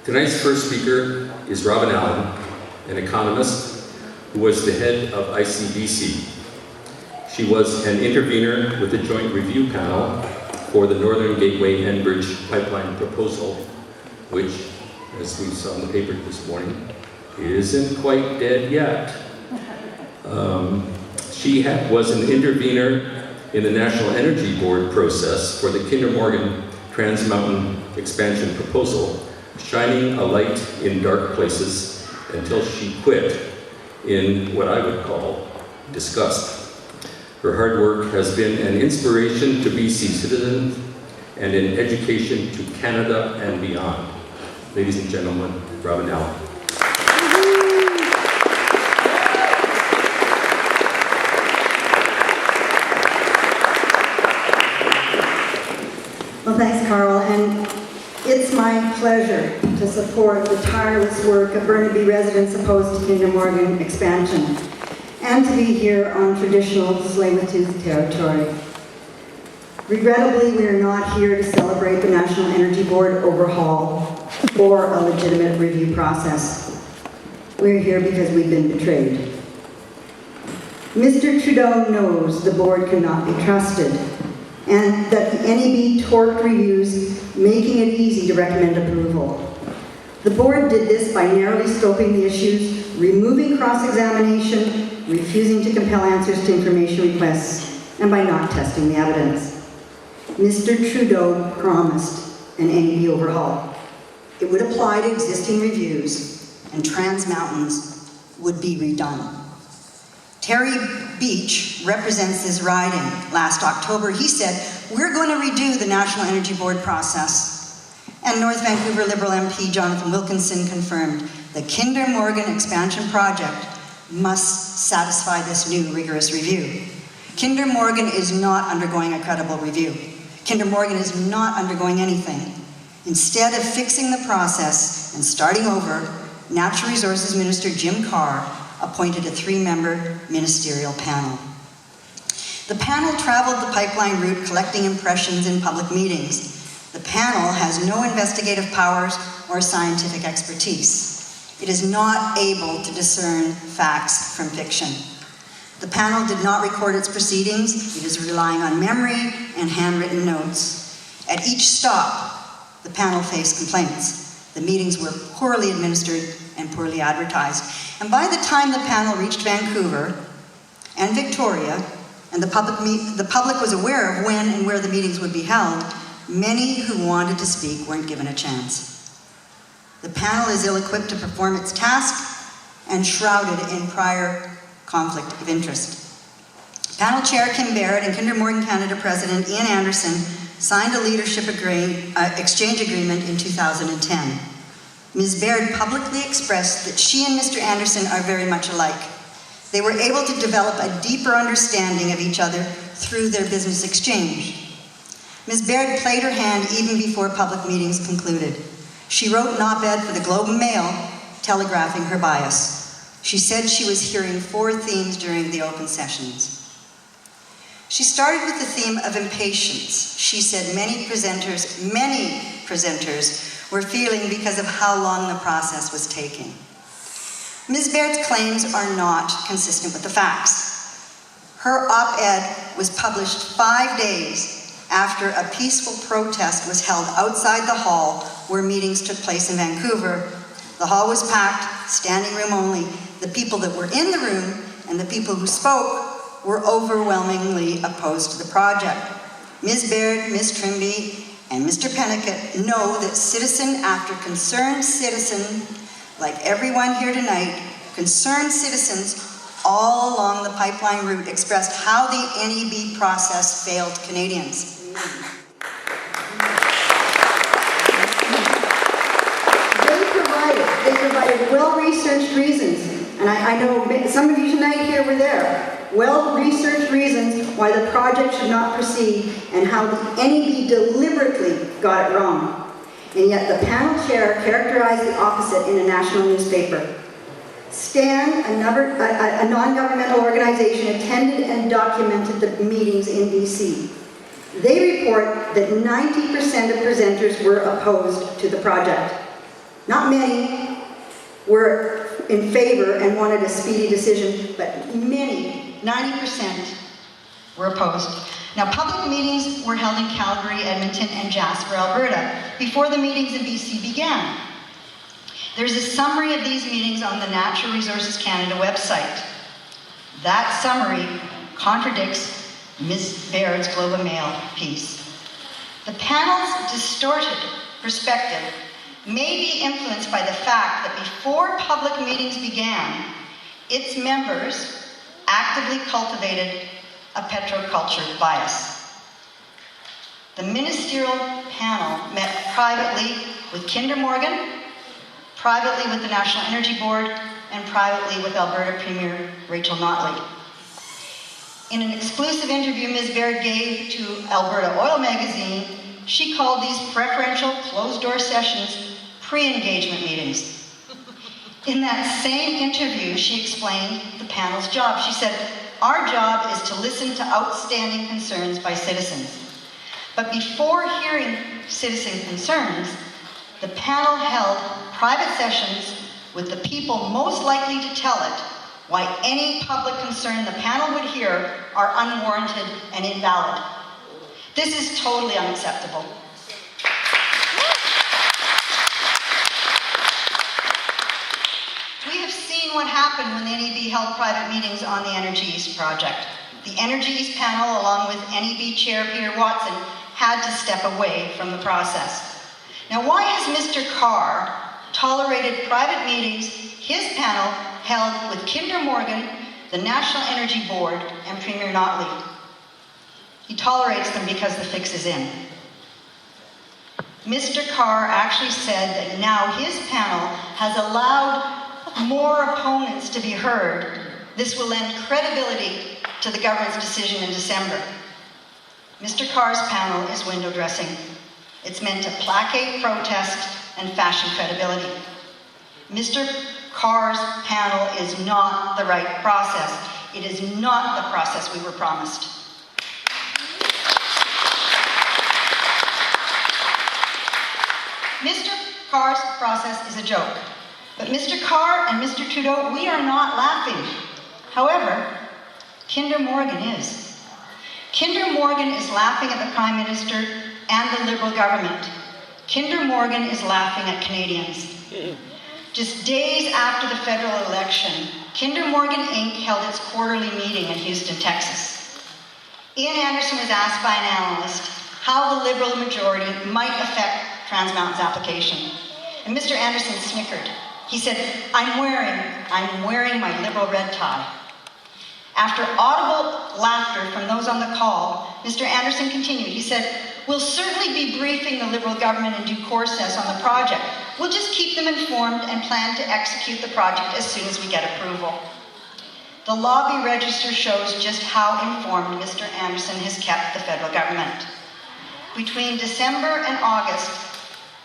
Tonight's first speaker is Robyn Allan, an economist who was the head of ICBC. She was an intervener with the Joint Review Panel for the Northern Gateway Enbridge pipeline proposal, which, as we saw in the paper this morning, isn't quite dead yet. She was an intervener in the National Energy Board process for the Kinder Morgan Trans Mountain expansion proposal, shining a light in dark places until she quit in what I would call disgust. Her hard work has been an inspiration to BC citizens and an education to Canada and beyond. Ladies and gentlemen, Robyn Allan. Well, thanks, Carl, and it's my pleasure to support the tireless work of Burnaby Residents Opposed to Kinder Morgan expansion, and to be here on traditional Tsleil-Waututh territory. Regrettably, we are not here to celebrate the National Energy Board overhaul or a legitimate review process. We're here because we've been betrayed. Mr. Trudeau knows the board cannot be trusted, and that the NEB torqued reviews, making it easy to recommend approval. The board did this by narrowly scoping the issues, removing cross-examination, refusing to compel answers to information requests, and by not testing the evidence. Mr. Trudeau promised an NEB overhaul. It would apply to existing reviews, and Trans Mountains would be redone. Terry Beach represents this riding. Last October, he said, "We're going to redo the National Energy Board process." And North Vancouver Liberal MP Jonathan Wilkinson confirmed the Kinder Morgan expansion project must satisfy this new rigorous review. Kinder Morgan is not undergoing a credible review. Kinder Morgan is not undergoing anything. Instead of fixing the process and starting over, Natural Resources Minister Jim Carr appointed a 3-member ministerial panel. The panel traveled the pipeline route collecting impressions in public meetings. The panel has no investigative powers or scientific expertise. It is not able to discern facts from fiction. The panel did not record its proceedings. It is relying on memory and handwritten notes. At each stop, the panel faced complaints. The meetings were poorly administered and poorly advertised. And by the time the panel reached Vancouver and Victoria, and the public was aware of when and where the meetings would be held, many who wanted to speak weren't given a chance. The panel is ill-equipped to perform its task and shrouded in prior conflict of interest. Panel Chair Kim Barrett and Kinder Morgan Canada President Ian Anderson signed a leadership exchange agreement in 2010. Ms. Baird publicly expressed that she and Mr. Anderson are very much alike. They were able to develop a deeper understanding of each other through their business exchange. Ms. Baird played her hand even before public meetings concluded. She wrote an op-ed for the Globe and Mail, telegraphing her bias. She said she was hearing 4 themes during the open sessions. She started with the theme of impatience. She said many presenters were feeling because of how long the process was taking. Ms. Baird's claims are not consistent with the facts. Her op-ed was published 5 days after a peaceful protest was held outside the hall where meetings took place in Vancouver. The hall was packed, standing room only. The people that were in the room and the people who spoke were overwhelmingly opposed to the project. Ms. Baird, Ms. Trimby, and Mr. Pennicott know that citizen after concerned citizen, like everyone here tonight, concerned citizens all along the pipeline route expressed how the NEB process failed Canadians. They provided well-researched reasons, and I know some of you tonight here were there, well-researched reasons why the project should not proceed and how the NEB deliberately got it wrong. And yet the panel chair characterized the opposite in a national newspaper. STAN, a non-governmental organization, attended and documented the meetings in BC. They report that 90% of presenters were opposed to the project. Not many were in favor and wanted a speedy decision, but many, 90%, were opposed. Now, public meetings were held in Calgary, Edmonton, and Jasper, Alberta, before the meetings in BC began. There's a summary of these meetings on the Natural Resources Canada website. That summary contradicts Ms. Baird's Globe and Mail piece. The panel's distorted perspective may be influenced by the fact that before public meetings began, its members actively cultivated a petroculture bias. The ministerial panel met privately with Kinder Morgan, privately with the National Energy Board, and privately with Alberta Premier Rachel Notley. In an exclusive interview Ms. Baird gave to Alberta Oil Magazine, she called these preferential closed-door sessions pre-engagement meetings. In that same interview, she explained the panel's job. She said, "Our job is to listen to outstanding concerns by citizens. But before hearing citizen concerns, the panel held private sessions with the people most likely to tell it why any public concern the panel would hear are unwarranted and invalid." This is totally unacceptable. We have seen what happened when the NEB held private meetings on the Energy East project. The Energy East panel, along with NEB Chair Peter Watson, had to step away from the process. Now, why has Mr. Carr tolerated private meetings his panel held with Kinder Morgan, the National Energy Board, and Premier Notley? He tolerates them because the fix is in. Mr. Carr actually said that now his panel has allowed more opponents to be heard. This will lend credibility to the government's decision in December. Mr. Carr's panel is window dressing. It's meant to placate protest and fashion credibility. Mr. Carr's panel is not the right process. It is not the process we were promised. Mr. Carr's process is a joke. But Mr. Carr and Mr. Trudeau, we are not laughing. However, Kinder Morgan is. Kinder Morgan is laughing at the Prime Minister and the Liberal government. Kinder Morgan is laughing at Canadians. Just days after the federal election, Kinder Morgan Inc. held its quarterly meeting in Houston, Texas. Ian Anderson was asked by an analyst how the Liberal majority might affect Trans Mountain's application. And Mr. Anderson snickered. He said, I'm wearing my Liberal red tie." After audible laughter from those on the call, Mr. Anderson continued. He said, "We'll certainly be briefing the Liberal government in due course on the project. We'll just keep them informed and plan to execute the project as soon as we get approval." The lobby register shows just how informed Mr. Anderson has kept the federal government. Between December and August,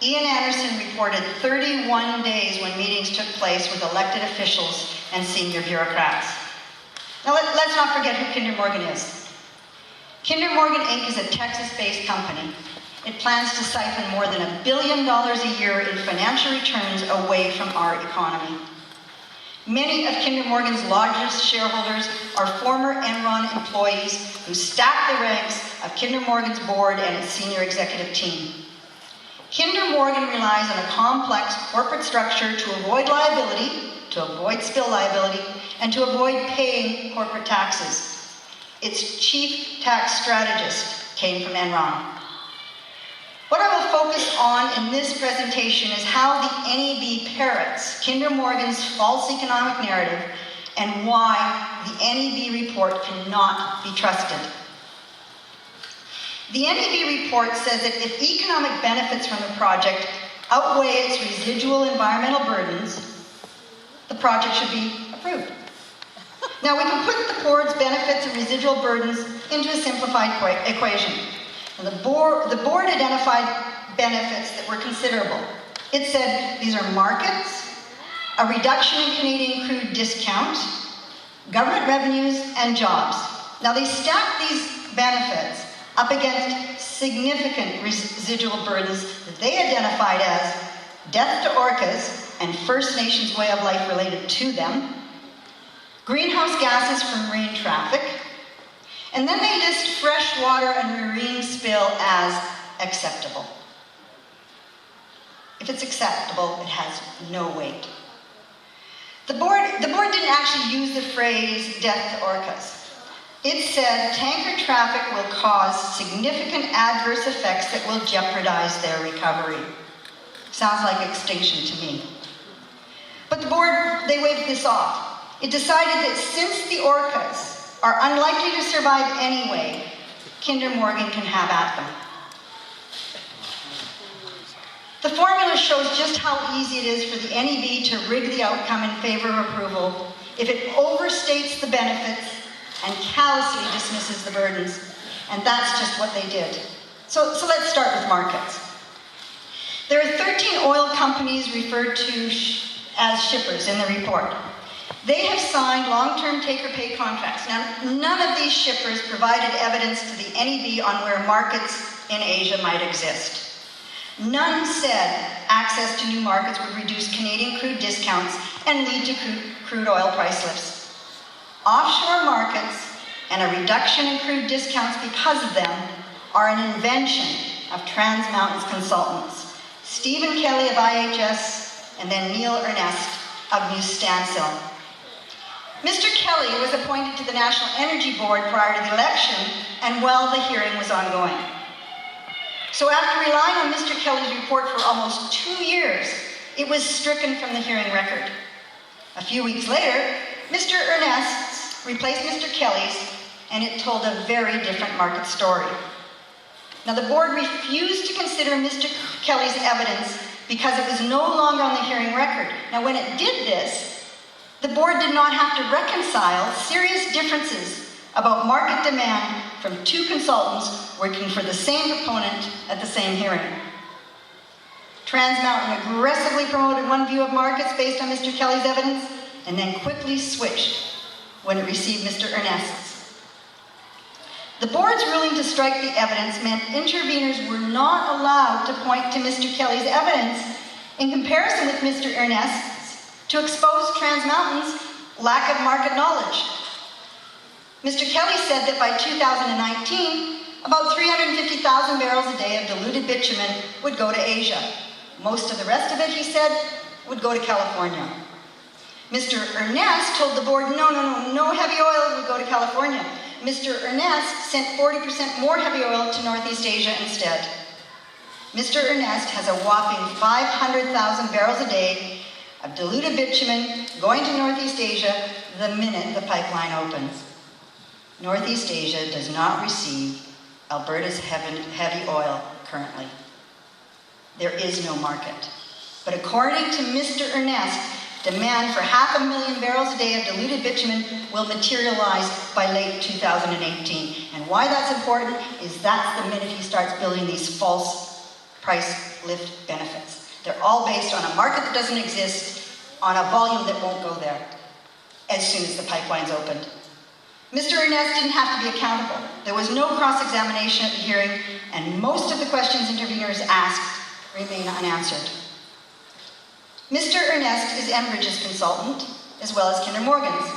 Ian Anderson reported 31 days when meetings took place with elected officials and senior bureaucrats. Now let's not forget who Kinder Morgan is. Kinder Morgan Inc. is a Texas-based company. It plans to siphon more than $1 billion a year in financial returns away from our economy. Many of Kinder Morgan's largest shareholders are former Enron employees who stack the ranks of Kinder Morgan's board and its senior executive team. Kinder Morgan relies on a complex corporate structure to avoid liability, to avoid spill liability, and to avoid paying corporate taxes. Its chief tax strategist came from Enron. What I will focus on in this presentation is how the NEB parrots Kinder Morgan's false economic narrative and why the NEB report cannot be trusted. The NEB report says that if economic benefits from the project outweigh its residual environmental burdens, the project should be approved. Now, we can put the board's benefits and residual burdens into a simplified equation. And the board identified benefits that were considerable. It said these are markets, a reduction in Canadian crude discount, government revenues, and jobs. Now, they stacked these benefits up against significant residual burdens that they identified as death to orcas and First Nations way of life related to them, greenhouse gases from marine traffic, and then they list freshwater and marine spill as acceptable. If it's acceptable, it has no weight. The board didn't actually use the phrase death to orcas. It said tanker traffic will cause significant adverse effects that will jeopardize their recovery. Sounds like extinction to me. But the board, they waved this off. It decided that since the orcas are unlikely to survive anyway, Kinder Morgan can have at them. The formula shows just how easy it is for the NEB to rig the outcome in favor of approval if it overstates the benefits and callously dismisses the burdens. And that's just what they did. So let's start with markets. There are 13 oil companies referred to as shippers in the report. They have signed long-term take-or-pay contracts. Now, none of these shippers provided evidence to the NEB on where markets in Asia might exist. None said access to new markets would reduce Canadian crude discounts and lead to crude oil price lifts. Offshore markets and a reduction in crude discounts because of them are an invention of Trans Mountain's consultants, Stephen Kelly of IHS and then Neil Ernest of New Stansell. Mr. Kelly was appointed to the National Energy Board prior to the election and while the hearing was ongoing. So after relying on Mr. Kelly's report for almost 2 years, it was stricken from the hearing record. A few weeks later, Mr. Ernest's replaced Mr. Kelly's, and it told a very different market story. Now, the board refused to consider Mr. Kelly's evidence because it was no longer on the hearing record. Now, when it did this, the board did not have to reconcile serious differences about market demand from two consultants working for the same proponent at the same hearing. Trans Mountain aggressively promoted one view of markets based on Mr. Kelly's evidence and then quickly switched when it received Mr. Ernest's. The board's ruling to strike the evidence meant interveners were not allowed to point to Mr. Kelly's evidence in comparison with Mr. Ernest's to expose Trans Mountain's lack of market knowledge. Mr. Kelly said that by 2019, about 350,000 barrels a day of diluted bitumen would go to Asia. Most of the rest of it, he said, would go to California. Mr. Ernest told the board, no heavy oil would go to California. Mr. Ernest sent 40% more heavy oil to Northeast Asia instead. Mr. Ernest has a whopping 500,000 barrels a day of diluted bitumen going to Northeast Asia the minute the pipeline opens. Northeast Asia does not receive Alberta's heavy oil currently. There is no market. But according to Mr. Ernest, demand for 500,000 barrels a day of diluted bitumen will materialize by late 2018. And why that's important is that's the minute he starts building these false price lift benefits. They're all based on a market that doesn't exist, on a volume that won't go there as soon as the pipeline's opened. Mr. Ernest didn't have to be accountable. There was no cross-examination at the hearing, and most of the questions interveners asked remain unanswered. Mr. Ernest is Enbridge's consultant, as well as Kinder Morgan's.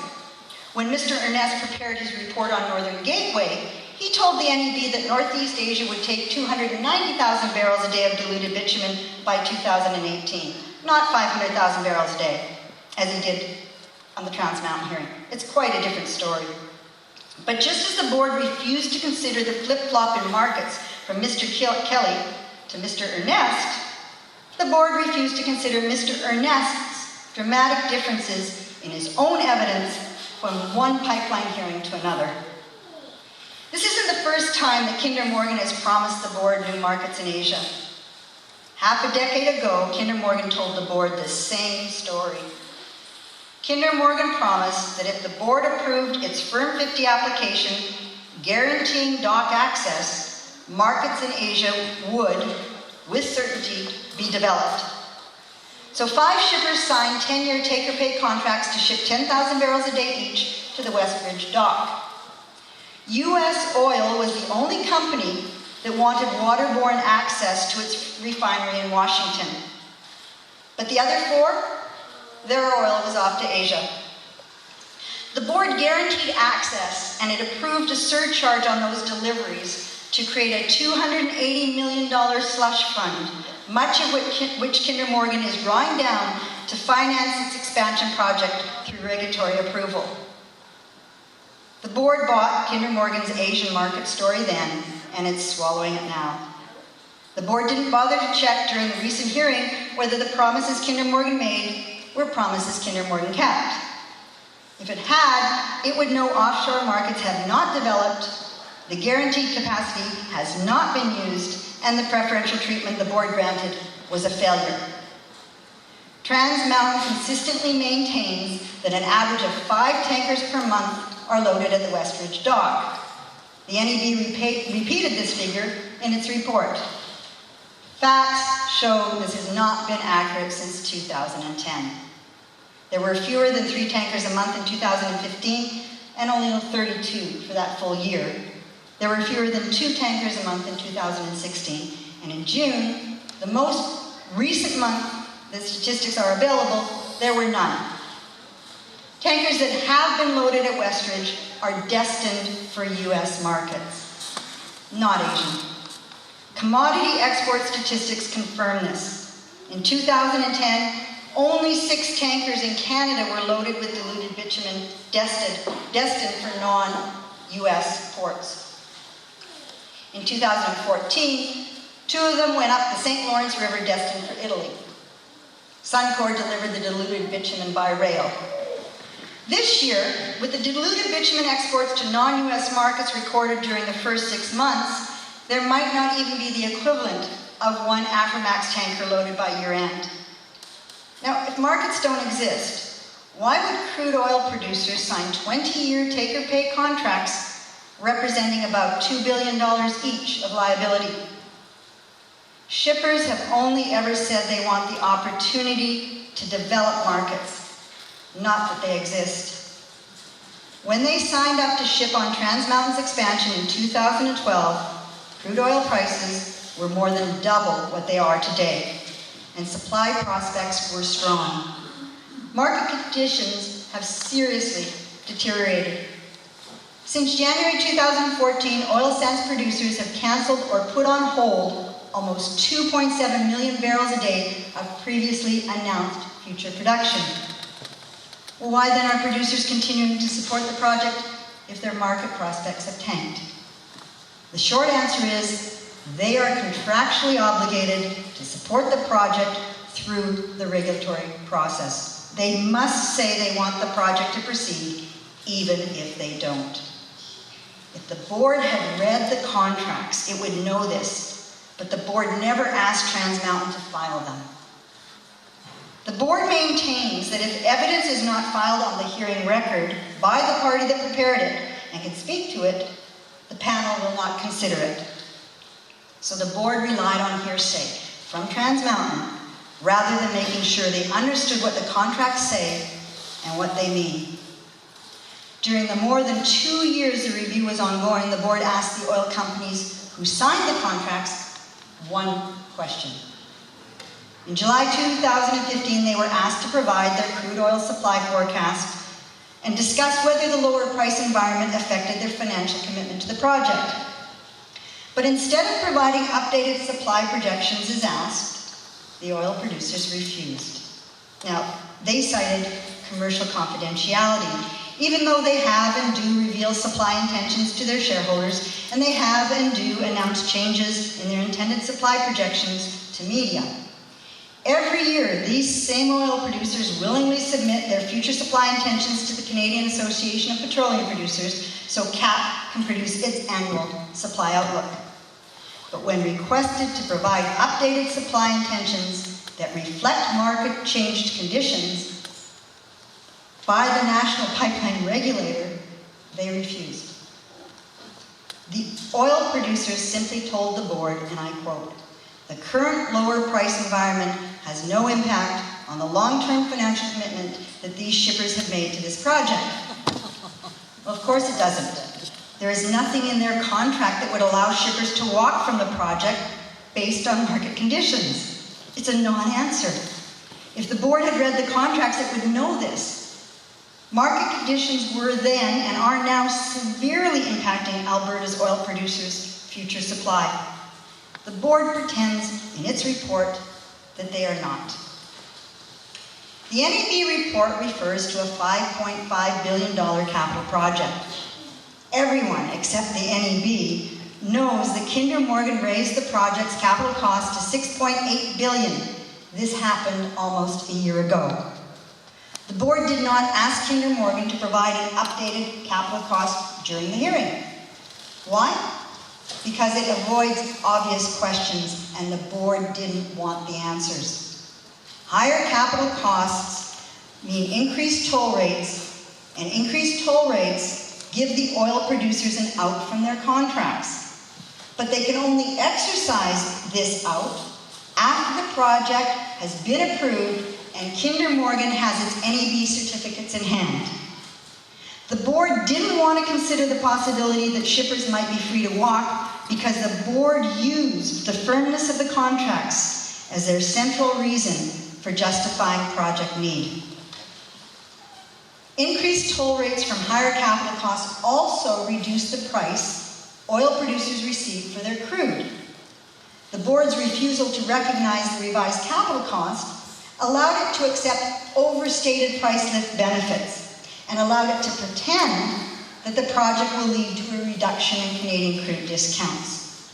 When Mr. Ernest prepared his report on Northern Gateway, he told the NEB that Northeast Asia would take 290,000 barrels a day of diluted bitumen by 2018, not 500,000 barrels a day, as he did on the Trans Mountain hearing. It's quite a different story. But just as the board refused to consider the flip-flop in markets from Mr. Kelly to Mr. Ernest, the board refused to consider Mr. Ernest's dramatic differences in his own evidence from one pipeline hearing to another. This isn't the first time that Kinder Morgan has promised the board new markets in Asia. Half a decade ago, Kinder Morgan told the board the same story. Kinder Morgan promised that if the board approved its Firm 50 application guaranteeing dock access, markets in Asia would, with certainty, be developed. So 5 shippers signed 10-year take-or-pay contracts to ship 10,000 barrels a day each to the Westridge dock. U.S. Oil was the only company that wanted waterborne access to its refinery in Washington. But the other 4, their oil was off to Asia. The board guaranteed access, and it approved a surcharge on those deliveries to create a $280 million slush fund, much of which Kinder Morgan is drawing down to finance its expansion project through regulatory approval. The board bought Kinder Morgan's Asian market story then, and it's swallowing it now. The board didn't bother to check during the recent hearing whether the promises Kinder Morgan made were promises Kinder Morgan kept. If it had, it would know offshore markets have not developed, the guaranteed capacity has not been used, and the preferential treatment the board granted was a failure. Trans Mountain consistently maintains that an average of 5 tankers per month are loaded at the Westridge dock. The NEB repeated this figure in its report. Facts show this has not been accurate since 2010. There were fewer than 3 tankers a month in 2015 and only 32 for that full year. There were fewer than 2 tankers a month in 2016, and in June, the most recent month the statistics are available, there were none. Tankers that have been loaded at Westridge are destined for US markets, not Asian. Commodity export statistics confirm this. In 2010, only 6 tankers in Canada were loaded with diluted bitumen destined for non-US ports. In 2014, 2 of them went up the St. Lawrence River destined for Italy. Suncor delivered the diluted bitumen by rail. This year, with the diluted bitumen exports to non-US markets recorded during the first 6 months, there might not even be the equivalent of 1 Aframax tanker loaded by year-end. Now, if markets don't exist, why would crude oil producers sign 20-year take-or-pay contracts representing about $2 billion each of liability? Shippers have only ever said they want the opportunity to develop markets, not that they exist. When they signed up to ship on Trans Mountain's expansion in 2012, crude oil prices were more than double what they are today, and supply prospects were strong. Market conditions have seriously deteriorated. Since January 2014, oil sands producers have canceled or put on hold almost 2.7 million barrels a day of previously announced future production. Well, why then are producers continuing to support the project if their market prospects have tanked? The short answer is they are contractually obligated to support the project through the regulatory process. They must say they want the project to proceed, even if they don't. If the board had read the contracts, it would know this, but the board never asked Trans Mountain to file them. The board maintains that if evidence is not filed on the hearing record by the party that prepared it and can speak to it, the panel will not consider it. So the board relied on hearsay from Trans Mountain rather than making sure they understood what the contracts say and what they mean. During the more than 2 years the review was ongoing, the board asked the oil companies who signed the contracts one question. In July 2015, they were asked to provide their crude oil supply forecast and discuss whether the lower price environment affected their financial commitment to the project. But instead of providing updated supply projections as asked, the oil producers refused. Now, they cited commercial confidentiality, even though they have and do reveal supply intentions to their shareholders, and they have and do announce changes in their intended supply projections to media. Every year, these same oil producers willingly submit their future supply intentions to the Canadian Association of Petroleum Producers so CAP can produce its annual supply outlook. But when requested to provide updated supply intentions that reflect market-changed conditions by the National Pipeline Regulator, they refused. The oil producers simply told the board, and I quote, "The current lower price environment has no impact on the long-term financial commitment that these shippers have made to this project." Well, of course it doesn't. There is nothing in their contract that would allow shippers to walk from the project based on market conditions. It's a non-answer. If the board had read the contracts, it would know this. Market conditions were then and are now severely impacting Alberta's oil producers' future supply. The board pretends in its report that they are not. The NEB report refers to a $5.5 billion capital project. Everyone except the NEB knows that Kinder Morgan raised the project's capital cost to $6.8 billion. This happened almost a year ago. The board did not ask Kinder Morgan to provide an updated capital cost during the hearing. Why? Because it avoids obvious questions and the board didn't want the answers. Higher capital costs mean increased toll rates, and increased toll rates give the oil producers an out from their contracts. But they can only exercise this out after the project has been approved and Kinder Morgan has its NEB certificates in hand. The board didn't want to consider the possibility that shippers might be free to walk because the board used the firmness of the contracts as their central reason for justifying project need. Increased toll rates from higher capital costs also reduce the price oil producers receive for their crude. The board's refusal to recognize the revised capital cost allowed it to accept overstated price lift benefits and allowed it to pretend that the project will lead to a reduction in Canadian crude discounts.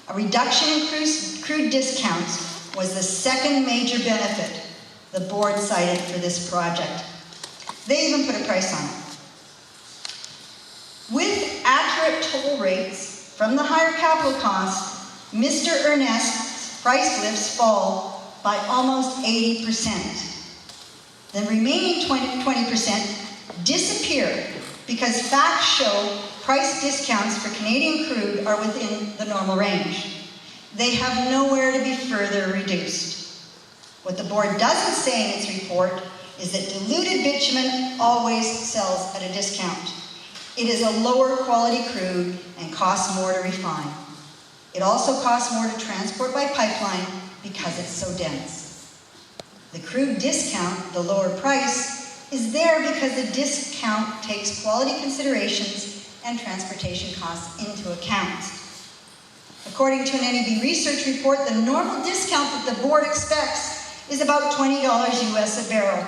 A reduction in crude discounts was the second major benefit the board cited for this project. They even put a price on it. With accurate toll rates from the higher capital cost, Mr. Ernest's price lifts fall by almost 80%. The remaining 20% disappear because facts show price discounts for Canadian crude are within the normal range. They have nowhere to be further reduced. What the board doesn't say in its report is that diluted bitumen always sells at a discount. It is a lower quality crude and costs more to refine. It also costs more to transport by pipeline because it's so dense. The crude discount, the lower price, is there because the discount takes quality considerations and transportation costs into account. According to an NEB research report, the normal discount that the board expects is about $20 US a barrel.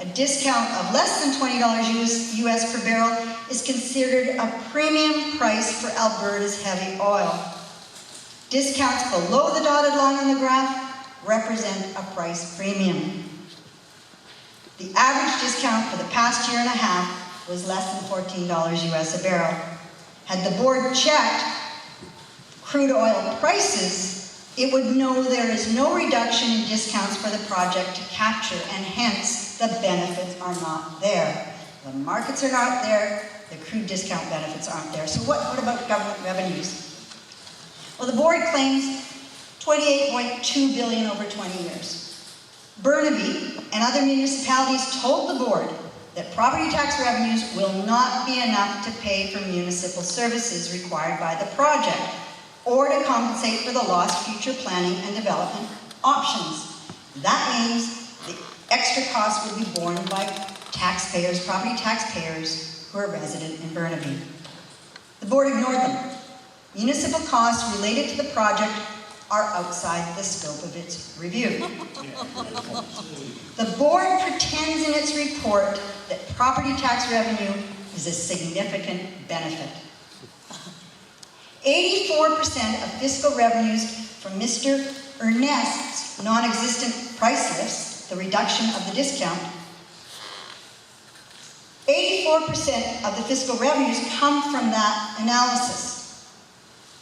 A discount of less than $20 US per barrel is considered a premium price for Alberta's heavy oil. Discounts below the dotted line on the graph represent a price premium. The average discount for the past year and a half was less than $14 US a barrel. Had the board checked crude oil prices, it would know there is no reduction in discounts for the project to capture, and hence the benefits are not there. The markets are not there, the crude discount benefits aren't there. So what about government revenues? Well, the board claims $28.2 billion over 20 years. Burnaby and other municipalities told the board that property tax revenues will not be enough to pay for municipal services required by the project, or to compensate for the lost future planning and development options. That means the extra costs will be borne by taxpayers, property taxpayers, who are resident in Burnaby. The board ignored them. Municipal costs related to the project are outside the scope of its review. The board pretends in its report that property tax revenue is a significant benefit. 84% of fiscal revenues from Mr. Ernest's non-existent price lifts, the reduction of the discount, 84% of the fiscal revenues come from that analysis.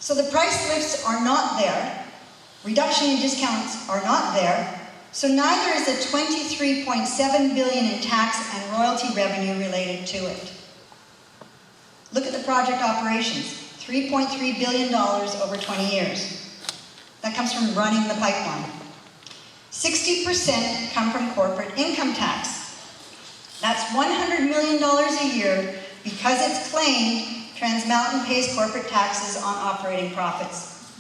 So the price lifts are not there, reduction in discounts are not there, so neither is the $23.7 billion in tax and royalty revenue related to it. Look at the project operations. $3.3 billion over 20 years. That comes from running the pipeline. 60% come from corporate income tax. That's $100 million a year because it's claimed Trans Mountain pays corporate taxes on operating profits.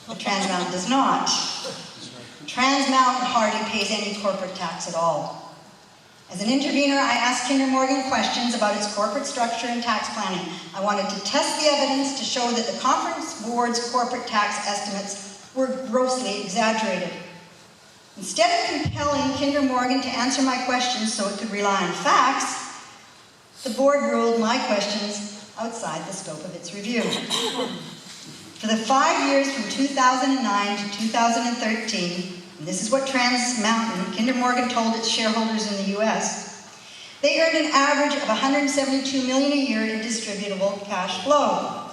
But Trans Mountain does not. Trans Mountain hardly pays any corporate tax at all. As an intervener, I asked Kinder Morgan questions about its corporate structure and tax planning. I wanted to test the evidence to show that the conference board's corporate tax estimates were grossly exaggerated. Instead of compelling Kinder Morgan to answer my questions so it could rely on facts, the board ruled my questions outside the scope of its review. For the 5 years from 2009 to 2013, and this is what Trans Mountain, Kinder Morgan told its shareholders in the US, they earned an average of $172 million a year in distributable cash flow.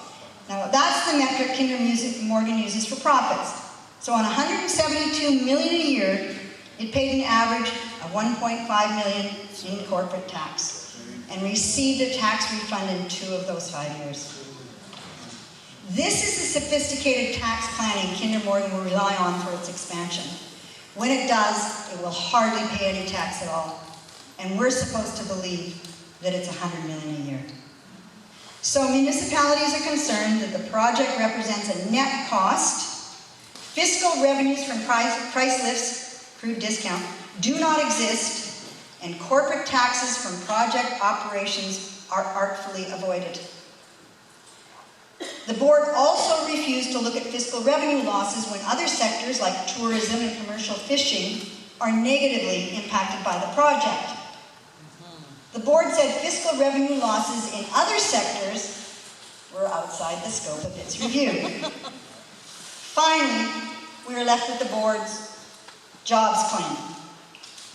Now that's the metric Kinder Morgan uses for profits. So on $172 million a year, it paid an average of $1.5 million in corporate tax and received a tax refund in 2 of those 5 years. This is the sophisticated tax planning Kinder Morgan will rely on for its expansion. When it does, it will hardly pay any tax at all. And we're supposed to believe that it's $100 million a year. So municipalities are concerned that the project represents a net cost. Fiscal revenues from price lifts, crude discount, do not exist, and corporate taxes from project operations are artfully avoided. The board also refused to look at fiscal revenue losses when other sectors like tourism and commercial fishing are negatively impacted by the project. The board said fiscal revenue losses in other sectors were outside the scope of its review. Finally, we are left with the board's jobs claim.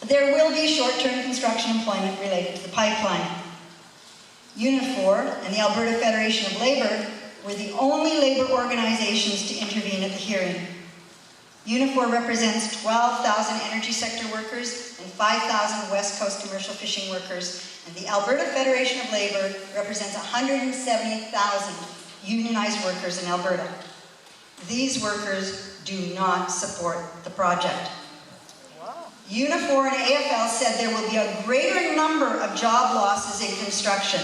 There will be short-term construction employment related to the pipeline. Unifor and the Alberta Federation of Labour were the only labour organizations to intervene at the hearing. Unifor represents 12,000 energy sector workers and 5,000 West Coast commercial fishing workers, and the Alberta Federation of Labour represents 170,000 unionized workers in Alberta. These workers do not support the project. Unifor and AFL said there will be a greater number of job losses in construction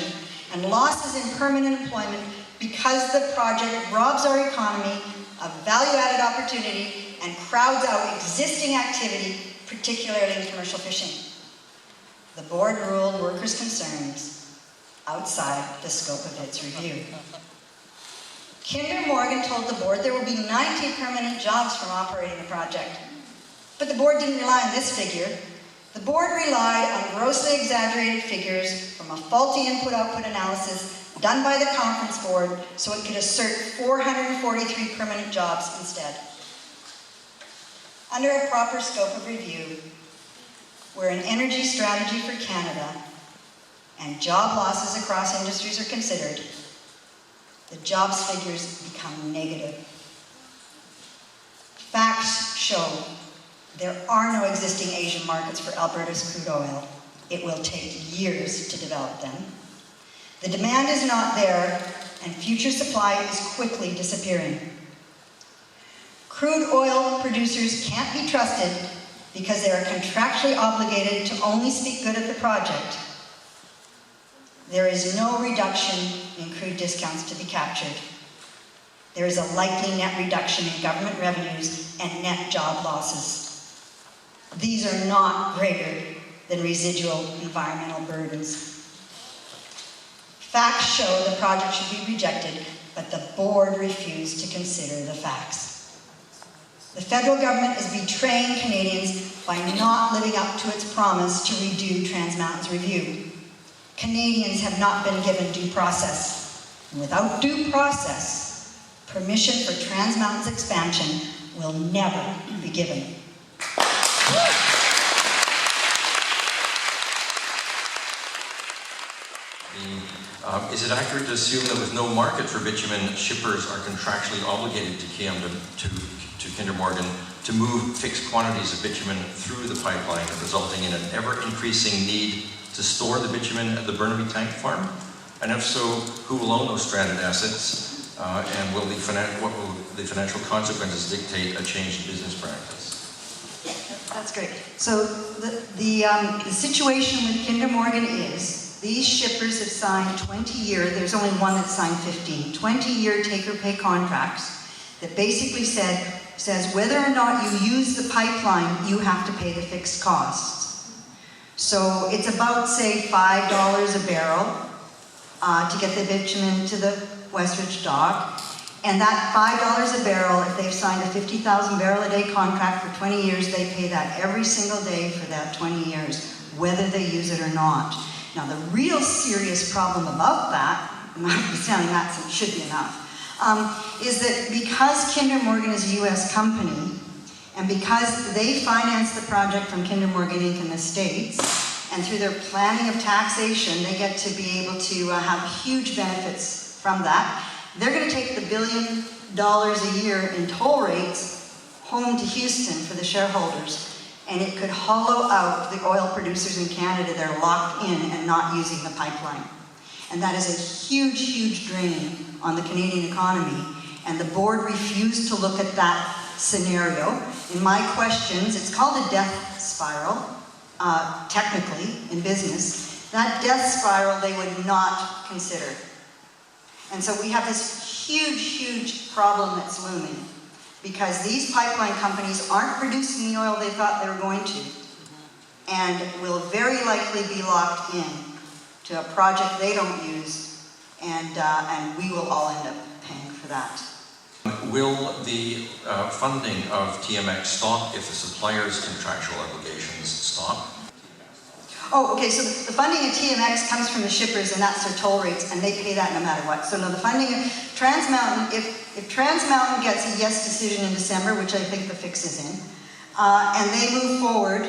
and losses in permanent employment because the project robs our economy of value-added opportunity and crowds out existing activity, particularly in commercial fishing. The board ruled workers' concerns outside the scope of its review. Kinder Morgan told the board there will be 90 permanent jobs from operating the project. But the board didn't rely on this figure. The board relied on grossly exaggerated figures from a faulty input-output analysis done by the conference board so it could assert 443 permanent jobs instead. Under a proper scope of review, where an energy strategy for Canada and job losses across industries are considered, the jobs figures become negative. Facts show there are no existing Asian markets for Alberta's crude oil. It will take years to develop them. The demand is not there, and future supply is quickly disappearing. Crude oil producers can't be trusted because they are contractually obligated to only speak good of the project. There is no reduction in crude discounts to be captured. There is a likely net reduction in government revenues and net job losses. These are not greater than residual environmental burdens. Facts show the project should be rejected, but the board refused to consider the facts. The federal government is betraying Canadians by not living up to its promise to redo Trans Mountain's review. Canadians have not been given due process. And without due process, permission for Trans Mountain's expansion will never be given. Is it accurate to assume that with no market for bitumen, shippers are contractually obligated to Kinder Morgan to move fixed quantities of bitumen through the pipeline, resulting in an ever-increasing need to store the bitumen at the Burnaby tank farm? And if so, who will own those stranded assets? And what will the financial consequences dictate a change in business practice? That's great. So the situation with Kinder Morgan is these shippers have signed 20-year, there's only one that signed 15, 20-year take-or-pay contracts that basically said says whether or not you use the pipeline, you have to pay the fixed costs. So it's about, say, $5 a barrel to get the bitumen to the Westridge dock. And that $5 a barrel, if they've signed a 50,000 barrel a day contract for 20 years, they pay that every single day for that 20 years, whether they use it or not. Now, the real serious problem about that, notwithstanding that should be enough, is that because Kinder Morgan is a US company, and because they finance the project from Kinder Morgan Inc. in the States, and through their planning of taxation, they get to be able to have huge benefits from that. They're going to take the $1 billion a year in toll rates home to Houston for the shareholders, and it could hollow out the oil producers in Canada that are locked in and not using the pipeline. And that is a huge, huge drain on the Canadian economy, and the board refused to look at that scenario. In my questions, it's called a death spiral, technically, in business. That death spiral they would not consider. And so we have this huge, huge problem that's looming, because these pipeline companies aren't producing the oil they thought they were going to, and will very likely be locked in to a project they don't use, and we will all end up paying for that. Will the funding of TMX stop if the supplier's contractual obligations stop? Oh, okay, so the funding of TMX comes from the shippers, and that's their toll rates, and they pay that no matter what. So no, the funding of Trans Mountain, if Trans Mountain gets a yes decision in December, which I think the fix is in, and they move forward,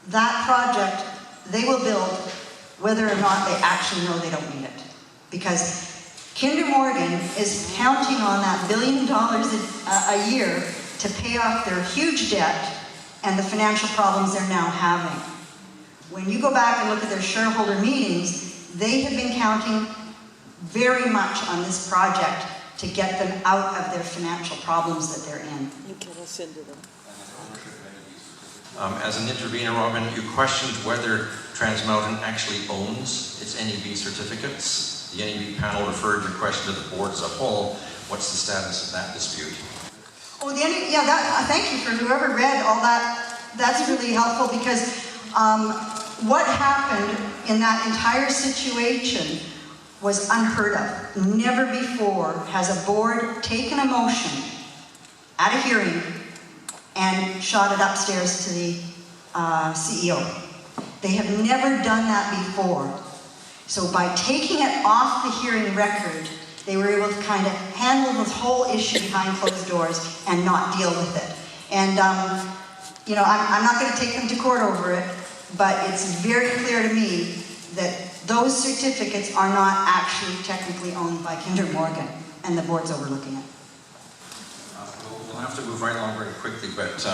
that project, they will build whether or not they actually know they don't need it. Because Kinder Morgan is counting on that $1 billion a year to pay off their huge debt and the financial problems they're now having. When you go back and look at their shareholder meetings, they have been counting very much on this project to get them out of their financial problems that they're in. You can send to them. As an intervener, Robyn, you questioned whether Trans Mountain actually owns its NEB certificates. The NEB panel referred your question to the board as a whole. What's the status of that dispute? Oh, the NEB, yeah, thank you for whoever read all that. That's really helpful, because what happened in that entire situation was unheard of. Never before has a board taken a motion at a hearing and shot it upstairs to the CEO. They have never done that before. So by taking it off the hearing record, they were able to kind of handle this whole issue behind closed doors and not deal with it. And you know, I'm not going to take them to court over it, but it's very clear to me that those certificates are not actually technically owned by Kinder Morgan, and the board's overlooking it. We'll have to move right along very quickly, but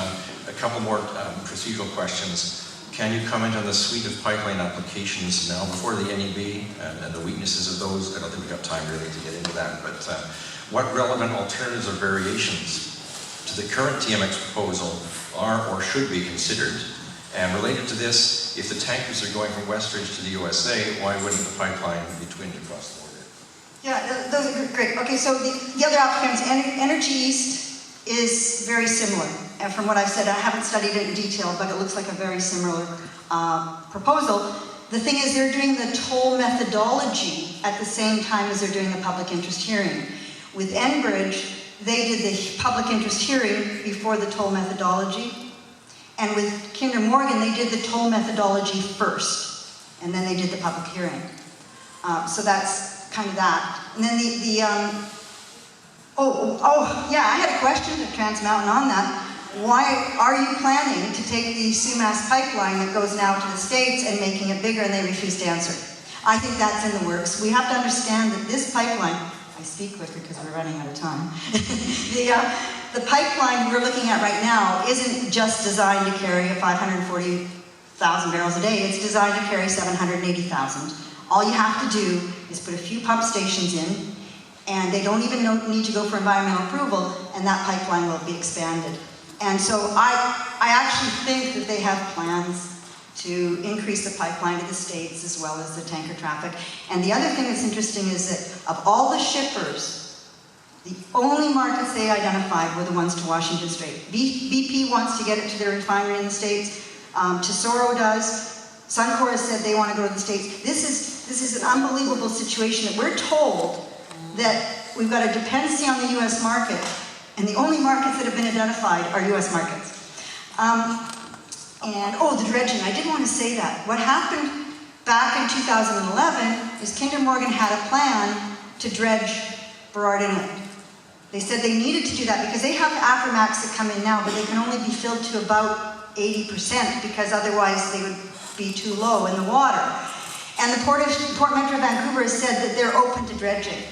a couple more procedural questions. Can you comment on the suite of pipeline applications now before the NEB and the weaknesses of those? I don't think we've got time really to get into that, but what relevant alternatives or variations to the current TMX proposal are or should be considered? And related to this, if the tankers are going from Westridge to the USA, why wouldn't the pipeline be twinned across the border? Yeah, those are great. Okay, so the other applicants, Energy East is very similar. And from what I've said, I haven't studied it in detail, but it looks like a very similar proposal. The thing is, they're doing the toll methodology at the same time as they're doing the public interest hearing. With Enbridge, they did the public interest hearing before the toll methodology. And with Kinder Morgan, they did the toll methodology first, and then they did the public hearing. So that's kind of that. And then yeah, I had a question to Trans Mountain on that. Why are you planning to take the Sumas pipeline that goes now to the States and making it bigger, and they refuse to answer? I think that's in the works. We have to understand that this pipeline, I speak quicker because we're running out of time. The pipeline we're looking at right now isn't just designed to carry 540,000 barrels a day. It's designed to carry 780,000. All you have to do is put a few pump stations in, and they don't even need to go for environmental approval, and that pipeline will be expanded. And so I actually think that they have plans to increase the pipeline to the States as well as the tanker traffic. And the other thing that's interesting is that of all the shippers, The only markets they identified were the ones to Washington State. BP wants to get it to their refinery in the States. Tesoro does. Suncor has said they want to go to the States. This is an unbelievable situation that we're told that we've got a dependency on the U.S. market, and the only markets that have been identified are U.S. markets. The dredging, I did want to say that. What happened back in 2011 is Kinder Morgan had a plan to dredge Burrard Inlet. They said they needed to do that because they have Aframax that come in now, but they can only be filled to about 80% because otherwise they would be too low in the water. And the Port Metro Vancouver has said that they're open to dredging.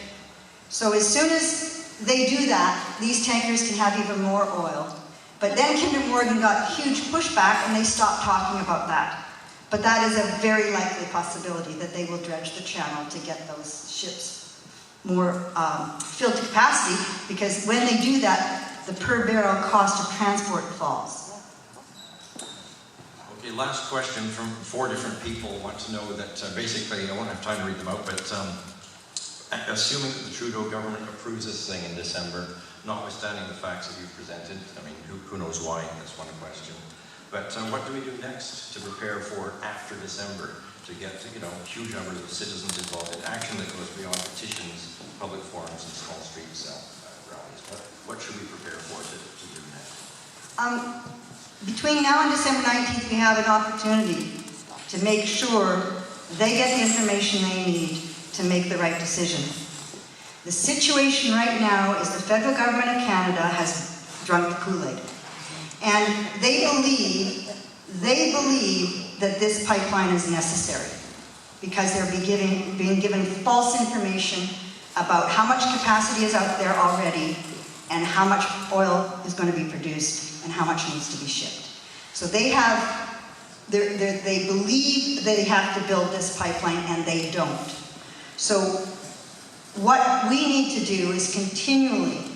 So as soon as they do that, these tankers can have even more oil. But then Kinder Morgan got huge pushback and they stopped talking about that. But that is a very likely possibility that they will dredge the channel to get those ships more filled to capacity, because when they do that, the per barrel cost of transport falls. Okay, last question from 4 different people want to know that basically, I won't have time to read them out, but assuming that the Trudeau government approves this thing in December, notwithstanding the facts that you've presented, I mean, who knows why, that's one question. But what do we do next to prepare for after December to get, huge numbers of citizens involved in action that goes beyond petitions, public forums, and small street rallies? What should we prepare for to do next? Between now and December 19th, we have an opportunity to make sure they get the information they need to make the right decision. The situation right now is the federal government of Canada has drunk the Kool-Aid. And they believe that this pipeline is necessary because they're being given false information about how much capacity is out there already and how much oil is going to be produced and how much needs to be shipped. So they believe they have to build this pipeline and they don't. So what we need to do is continually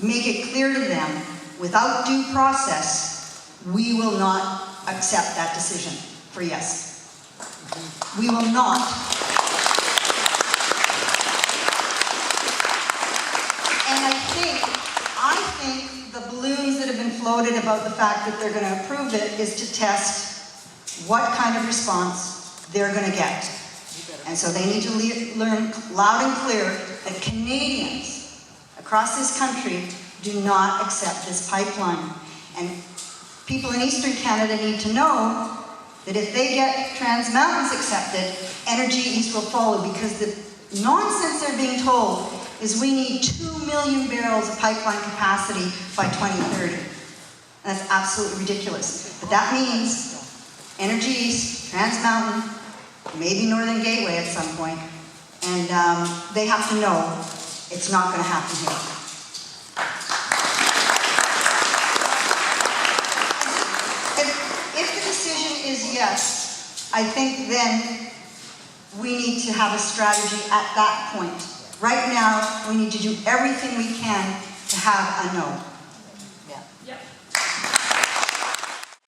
make it clear to them, without due process, we will not accept that decision for yes. We will not. And I think the balloons that have been floated about the fact that they're going to approve it is to test what kind of response they're going to get. And so they need to learn loud and clear that Canadians across this country do not accept this pipeline. And people in Eastern Canada need to know that if they get Trans Mountains accepted, Energy East will follow, because the nonsense they're being told is we need 2 million barrels of pipeline capacity by 2030. That's absolutely ridiculous. But that means Energy East, Trans Mountain, maybe Northern Gateway at some point, and they have to know it's not going to happen here. If the decision is yes, I think then we need to have a strategy at that point. Right now, we need to do everything we can to have a no.